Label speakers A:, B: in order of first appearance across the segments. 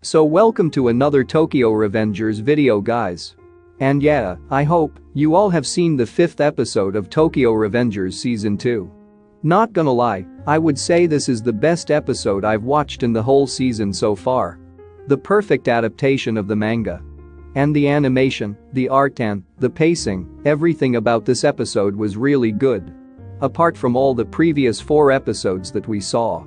A: So welcome to another Tokyo Revengers video guys. And yeah, I hope you all have seen the 5th episode of Tokyo Revengers Season 2. Not gonna lie, I would say this is the best episode I've watched in the whole season so far. The perfect adaptation of the manga. And the animation, the art and the pacing, everything about this episode was really good. Apart from all the previous 4 episodes that we saw.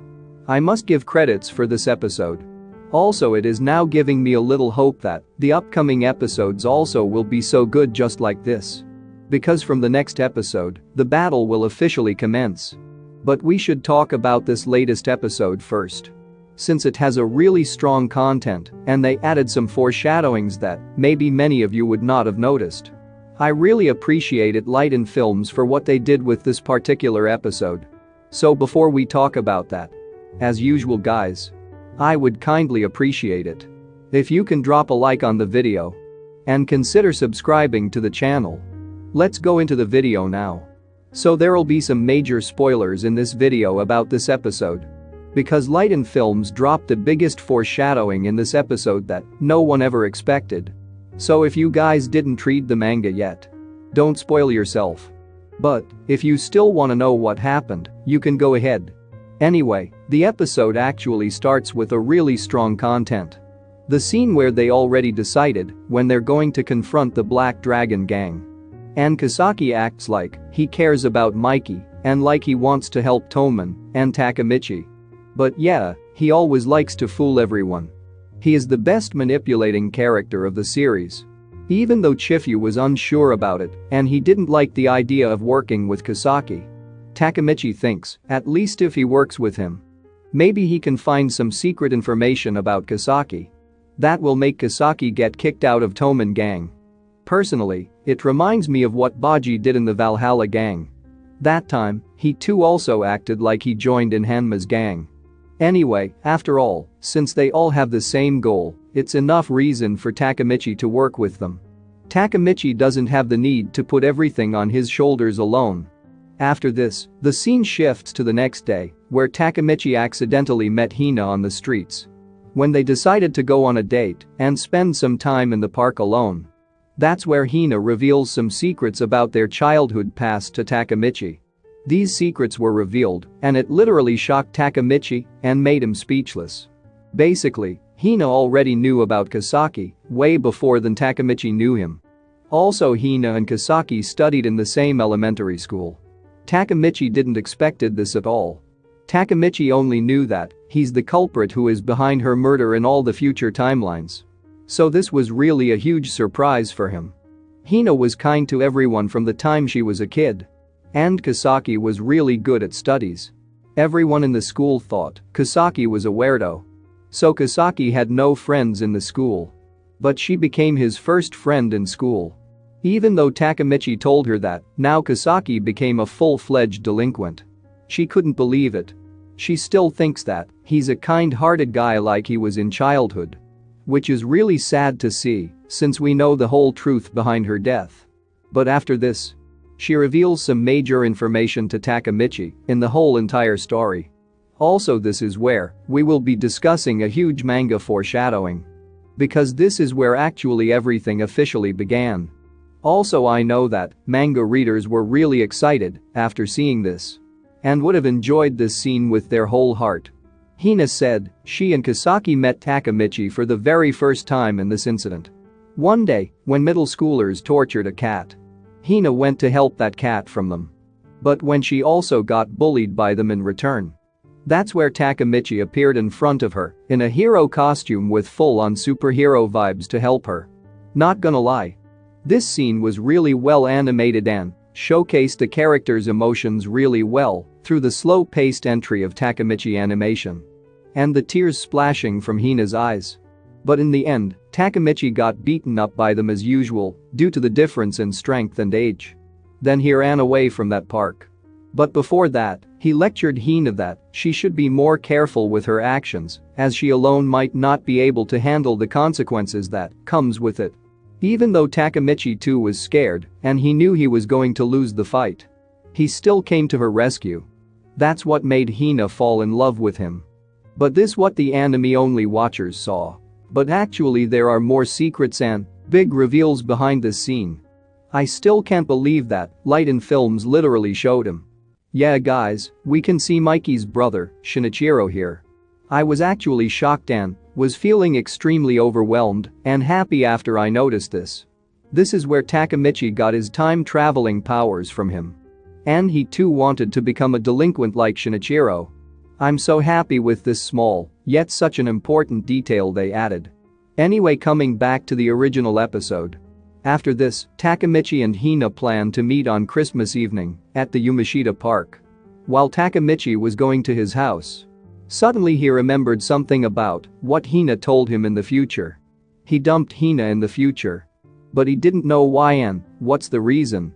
A: I must give credits for this episode. Also, it is now giving me a little hope that the upcoming episodes also will be so good just like this. Because from the next episode, the battle will officially commence. But we should talk about this latest episode first. Since it has a really strong content and they added some foreshadowings that maybe many of you would not have noticed. I really appreciated Light & Films for what they did with this particular episode. So before we talk about that, as usual guys, I would kindly appreciate it if you can drop a like on the video and consider subscribing to the channel. Let's go into the video now. So there'll be some major spoilers in this video about this episode. Because Light & Films dropped the biggest foreshadowing in this episode that no one ever expected. So if you guys didn't read the manga yet, don't spoil yourself. But if you still wanna know what happened, you can go ahead. Anyway, the episode actually starts with a really strong content. The scene where they already decided when they're going to confront the Black Dragon gang. And Kisaki acts like he cares about Mikey and like he wants to help Toman and Takemichi. But yeah, he always likes to fool everyone. He is the best manipulating character of the series. Even though Chifu was unsure about it and he didn't like the idea of working with Kisaki. Takemichi thinks, at least if he works with him, maybe he can find some secret information about Kisaki. That will make Kisaki get kicked out of Toman gang. Personally, it reminds me of what Baji did in the Valhalla gang. That time, he too also acted like he joined in Hanma's gang. Anyway, after all, since they all have the same goal, it's enough reason for Takemichi to work with them. Takemichi doesn't have the need to put everything on his shoulders alone. After this, the scene shifts to the next day, where Takemichi accidentally met Hina on the streets. When they decided to go on a date and spend some time in the park alone. That's where Hina reveals some secrets about their childhood past to Takemichi. These secrets were revealed, and it literally shocked Takemichi and made him speechless. Basically, Hina already knew about Kisaki way before than Takemichi knew him. Also, Hina and Kisaki studied in the same elementary school. Takemichi didn't expected this at all. Takemichi only knew that he's the culprit who is behind her murder in all the future timelines. So this was really a huge surprise for him. Hina was kind to everyone from the time she was a kid. And Kisaki was really good at studies. Everyone in the school thought Kisaki was a weirdo. So Kisaki had no friends in the school. But she became his first friend in school. Even though Takemichi told her that, now Kisaki became a full-fledged delinquent. She couldn't believe it. She still thinks that he's a kind-hearted guy like he was in childhood. Which is really sad to see, since we know the whole truth behind her death. But after this, she reveals some major information to Takemichi in the whole entire story. Also, this is where we will be discussing a huge manga foreshadowing. Because this is where actually everything officially began. Also, I know that manga readers were really excited after seeing this. And would have enjoyed this scene with their whole heart. Hina said she and Kisaki met Takemichi for the very first time in this incident. One day, when middle schoolers tortured a cat. Hina went to help that cat from them. But when she also got bullied by them in return. That's where Takemichi appeared in front of her in a hero costume with full-on superhero vibes to help her. Not gonna lie. This scene was really well animated and showcased the character's emotions really well through the slow-paced entry of Takemichi animation. And the tears splashing from Hina's eyes. But in the end, Takemichi got beaten up by them as usual due to the difference in strength and age. Then he ran away from that park. But before that, he lectured Hina that she should be more careful with her actions as she alone might not be able to handle the consequences that comes with it. Even though Takemichi too was scared and he knew he was going to lose the fight. He still came to her rescue. That's what made Hina fall in love with him. But this what the anime-only watchers saw. But actually there are more secrets and big reveals behind this scene. I still can't believe that Light & Films literally showed him. Yeah guys, we can see Mikey's brother, Shinichiro here. I was actually shocked and was feeling extremely overwhelmed and happy after I noticed this. This is where Takemichi got his time-traveling powers from him. And he too wanted to become a delinquent like Shinichiro. I'm so happy with this small, yet such an important detail they added. Anyway, coming back to the original episode. After this, Takemichi and Hina planned to meet on Christmas evening at the Yumashita Park. While Takemichi was going to his house, suddenly he remembered something about what Hina told him in the future. He dumped Hina in the future. But he didn't know why and what's the reason.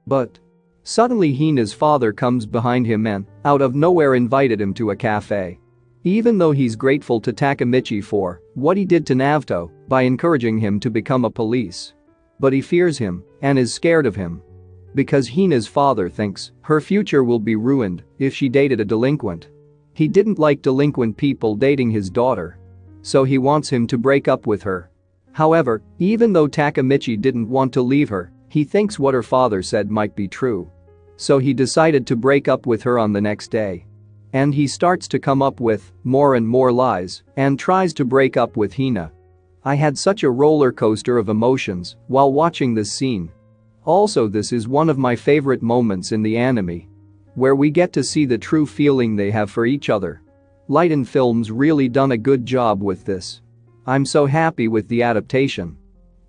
A: But suddenly Hina's father comes behind him and, out of nowhere, invited him to a cafe. Even though he's grateful to Takemichi for what he did to Naoto by encouraging him to become a police. But he fears him and is scared of him. Because Hina's father thinks her future will be ruined if she dated a delinquent. He didn't like delinquent people dating his daughter. So he wants him to break up with her. However, even though Takemichi didn't want to leave her, he thinks what her father said might be true. So he decided to break up with her on the next day. And he starts to come up with more and more lies and tries to break up with Hina. I had such a roller coaster of emotions while watching this scene. Also, this is one of my favorite moments in the anime, where we get to see the true feeling they have for each other. Light & Films really done a good job with this. I'm so happy with the adaptation.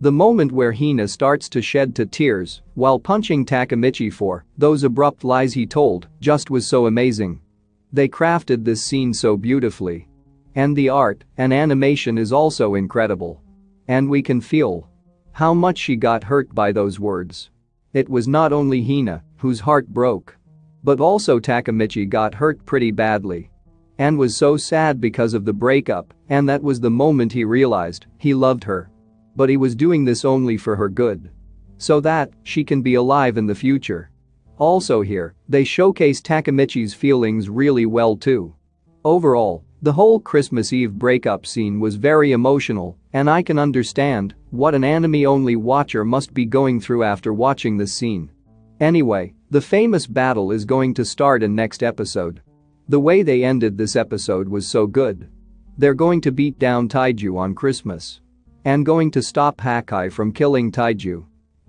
A: The moment where Hina starts to shed tears while punching Takemichi for those abrupt lies he told just was so amazing. They crafted this scene so beautifully. And the art and animation is also incredible. And we can feel how much she got hurt by those words. It was not only Hina whose heart broke, but also Takemichi got hurt pretty badly. And was so sad because of the breakup, and that was the moment he realized he loved her. But he was doing this only for her good. So that she can be alive in the future. Also here, they showcase Takemichi's feelings really well too. Overall, the whole Christmas Eve breakup scene was very emotional, and I can understand what an anime-only watcher must be going through after watching this scene. Anyway, the famous battle is going to start in next episode. The way they ended this episode was so good. They're going to beat down Taiju on Christmas. And going to stop Hakai from killing Taiju.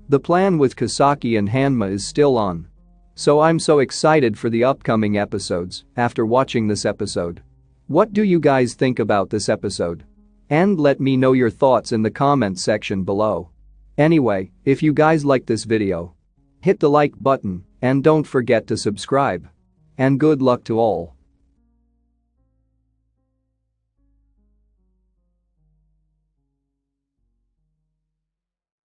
A: The plan with Kasaki and Hanma is still on. So I'm so excited for the upcoming episodes after watching this episode. What do you guys think about this episode? And let me know your thoughts in the comment section below. Anyway, if you guys like this video, hit the like button and don't forget to subscribe. And good luck to all.